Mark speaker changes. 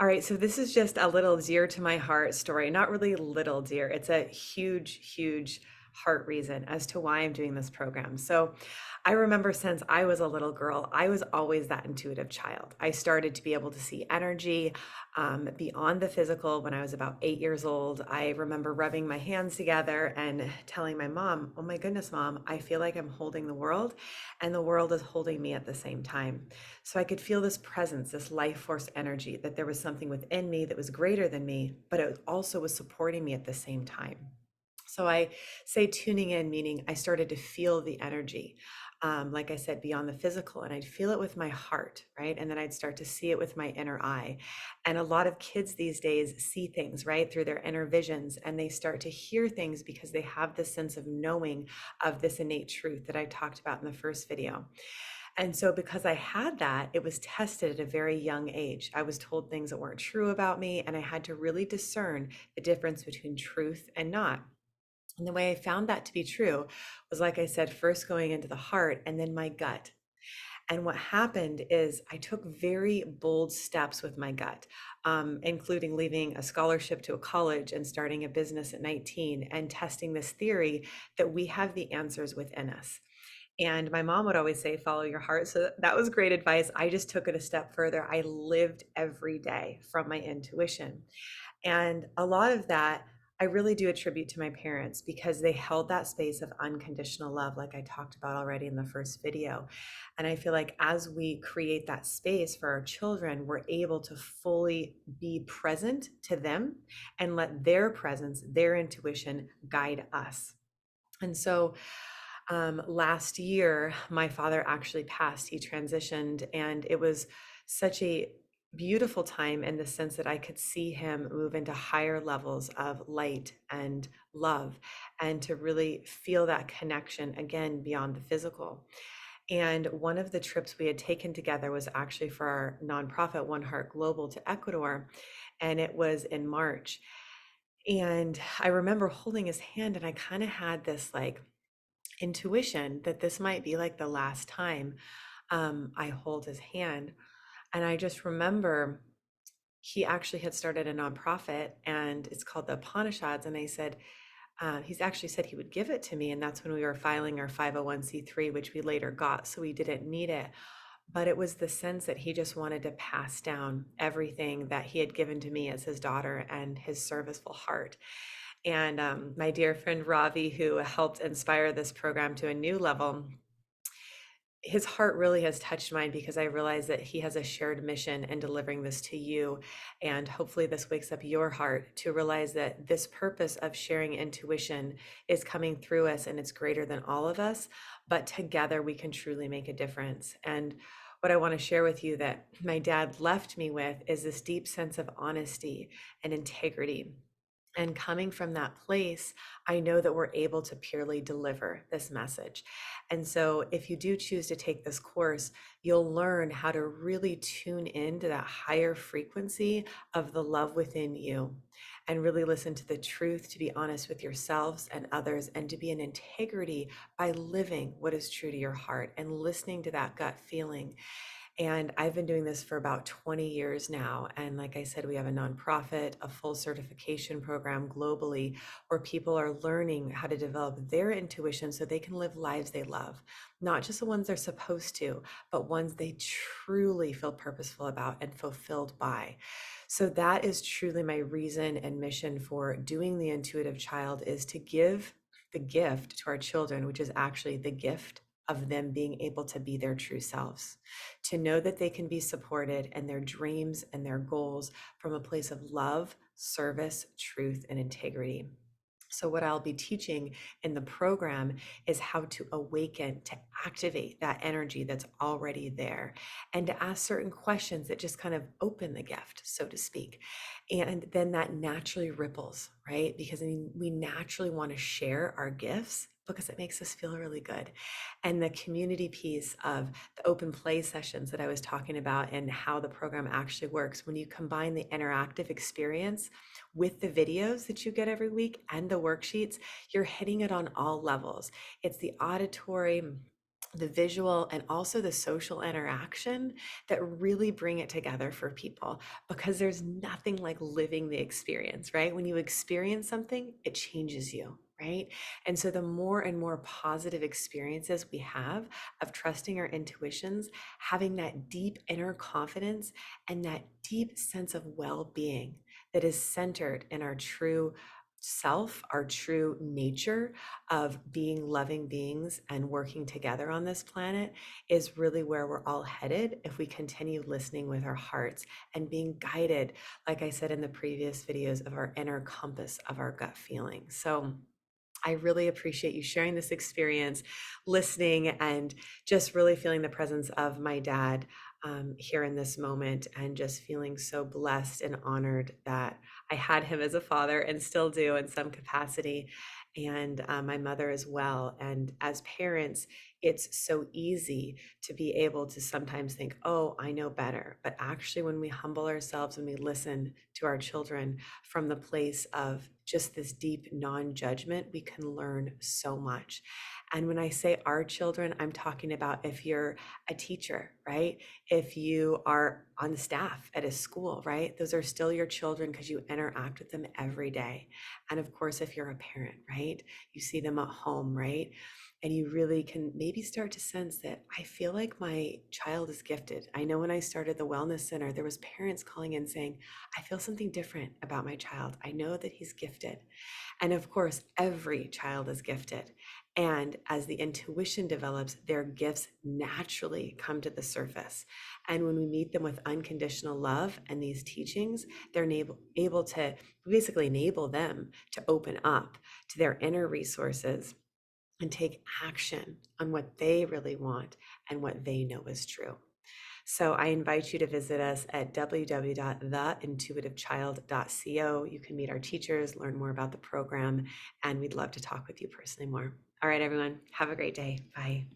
Speaker 1: All right, so this is just a little dear to my heart story. Not really little dear. It's a huge, huge heart reason as to why I'm doing this program. So I remember since I was a little girl, I was always that intuitive child. I started to be able to see energy beyond the physical when I was about 8 years old. I remember rubbing my hands together and telling my mom, "Oh my goodness, mom, I feel like I'm holding the world and the world is holding me at the same time." So I could feel this presence, this life force energy, that there was something within me that was greater than me, but it also was supporting me at the same time. So I say tuning in, meaning I started to feel the energy. Like I said, beyond the physical, and I'd feel it with my heart, right? And then I'd start to see it with my inner eye. And a lot of kids these days see things, right, through their inner visions, and they start to hear things because they have this sense of knowing of this innate truth that I talked about in the first video. And so, because I had that, it was tested at a very young age. I was told things that weren't true about me, and I had to really discern the difference between truth and not. And the way I found that to be true was, like I said, first going into the heart and then my gut. And what happened is I took very bold steps with my gut, including leaving a scholarship to a college and starting a business at 19 and testing this theory that we have the answers within us. And my mom would always say, follow your heart. So that was great advice. I just took it a step further. I lived every day from my intuition. And a lot of that I really do attribute to my parents because they held that space of unconditional love, like I talked about already in the first video. And I feel like as we create that space for our children, we're able to fully be present to them and let their presence, their intuition guide us. And so last year, my father actually passed. He transitioned, and it was such a beautiful time in the sense that I could see him move into higher levels of light and love, and to really feel that connection again beyond the physical. And one of the trips we had taken together was actually for our nonprofit, One Heart Global, to Ecuador, and it was in March. And I remember holding his hand, and I kind of had this like intuition that this might be like the last time I hold his hand. And I just remember he actually had started a nonprofit and it's called the Upanishads. And they said, he's actually said he would give it to me. And that's when we were filing our 501(c)(3), which we later got. So we didn't need it. But it was the sense that he just wanted to pass down everything that he had given to me as his daughter and his serviceful heart. And my dear friend Ravi, who helped inspire this program to a new level, his heart really has touched mine because I realize that he has a shared mission in delivering this to you. And hopefully, this wakes up your heart to realize that this purpose of sharing intuition is coming through us and it's greater than all of us. But together, we can truly make a difference. And what I want to share with you that my dad left me with is this deep sense of honesty and integrity. And coming from that place, I know that we're able to purely deliver this message. And so, if you do choose to take this course, you'll learn how to really tune into that higher frequency of the love within you and really listen to the truth, to be honest with yourselves and others, and to be in integrity by living what is true to your heart and listening to that gut feeling. And I've been doing this for about 20 years now. And like I said, we have a nonprofit, a full certification program globally where people are learning how to develop their intuition so they can live lives they love, not just the ones they're supposed to, but ones they truly feel purposeful about and fulfilled by. So that is truly my reason and mission for doing the intuitive child, is to give the gift to our children, which is actually the gift of them being able to be their true selves, to know that they can be supported in their dreams and their goals from a place of love, service, truth, and integrity. So, what I'll be teaching in the program is how to awaken, to activate that energy that's already there, and to ask certain questions that just kind of open the gift, so to speak. And then that naturally ripples, right? Because I mean, we naturally want to share our gifts because it makes us feel really good. And the community piece of the open play sessions that I was talking about and how the program actually works, when you combine the interactive experience with the videos that you get every week and the worksheets, you're hitting it on all levels. It's the auditory, the visual and also the social interaction that really bring it together for people, because there's nothing like living the experience, right? When you experience something, it changes you, right? And so the more and more positive experiences we have of trusting our intuitions, having that deep inner confidence and that deep sense of well-being that is centered in our true self, our true nature of being loving beings and working together on this planet, is really where we're all headed if we continue listening with our hearts and being guided, like I said in the previous videos, of our inner compass of our gut feeling. So I really appreciate you sharing this experience, listening, and just really feeling the presence of my dad here in this moment, and just feeling so blessed and honored that I had him as a father and still do in some capacity, and my mother as well. And as parents, it's so easy to be able to sometimes think, oh, I know better. But actually, when we humble ourselves and we listen to our children from the place of just this deep non-judgment, we can learn so much. And when I say our children, I'm talking about if you're a teacher, right? If you are on staff at a school, right? Those are still your children because you interact with them every day. And of course, if you're a parent, right? You see them at home, right? And you really can maybe start to sense that I feel like my child is gifted. I know when I started the wellness center, there was parents calling in saying, I feel something different about my child. I know that he's gifted. And of course, every child is gifted. And as the intuition develops, their gifts naturally come to the surface. And when we meet them with unconditional love and these teachings, they're able to basically enable them to open up to their inner resources and take action on what they really want and what they know is true. So I invite you to visit us at www.theintuitivechild.co. You can meet our teachers, learn more about the program, and we'd love to talk with you personally more. All right, everyone, have a great day. Bye.